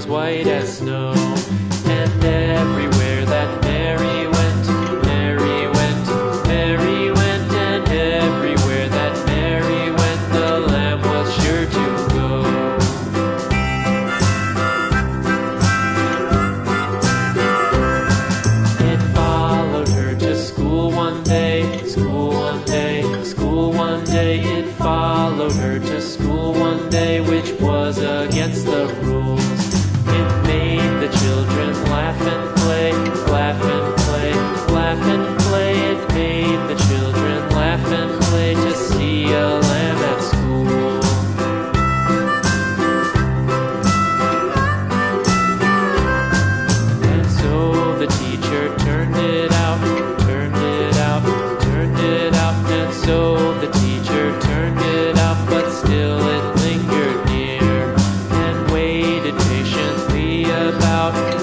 was white as snow. And everywhere that Mary went, Mary went, Mary went, and everywhere that Mary went, the lamb was sure to go. It followed her to school one day, school one day, school one day. It followed her to school one day, which was against the rules. It made the children laugh and play, laugh and play, laugh and play. It made the children laugh and play to see a lamb at school. And so the teacher turned it out, turned it out, turned it out. And so the teacher turned it out, but still it lingered near and waited patiently about, and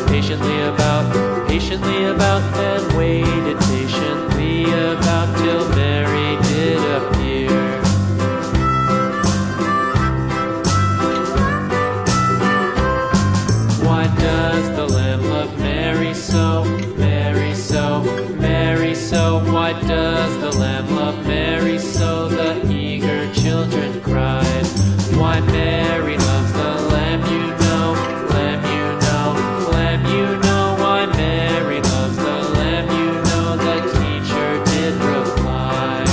waited patiently about till Mary did appear. Why does the lamb love Mary so, Mary so, Mary so? Why does the lamb love Mary so? The eager children cried. Why Mary loves the lamb, you know, lamb, you know, lamb, you know. Why Mary loves the lamb, you know, the teacher did reply.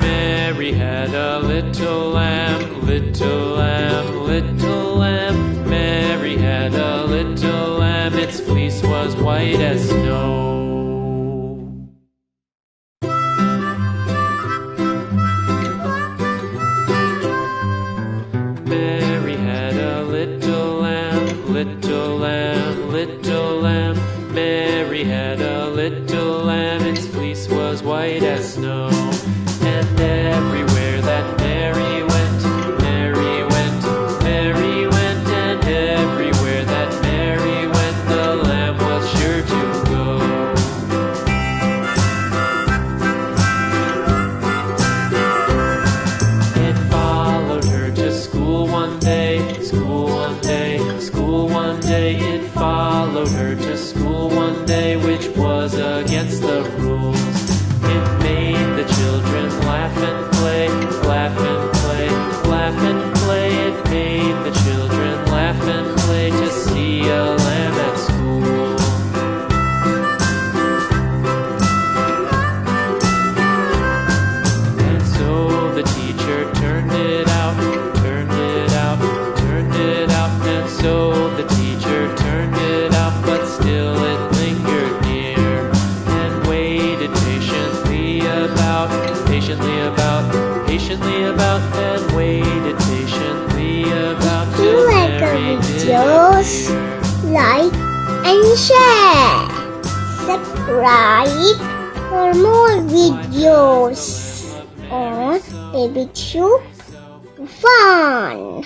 Mary had a little lamb, little lamb, little lamb. Mary had a little lamb, its fleece was white as snow. Mary had a little lamb, little lamb, little lamb. Mary had a little lamb, its fleece was white as snow. And everywhere that Mary went, Mary went, Mary went, and everywhere that Mary went, the lamb was sure to go. It followed her to school one day, school one day, school one day. It followed her to school one day, which was against the rules. It made the children laugh and play, laugh and play, laugh and play. It made the children laugh and play to see a lamb at school. And so the teacher turned it out, turned it out, turned it out. And so the teacher turned it out, but still it lingered near and waited patiently about, and waited patiently about till Mary did appear. Like and share, subscribe for more videos on Baby Tube Fun.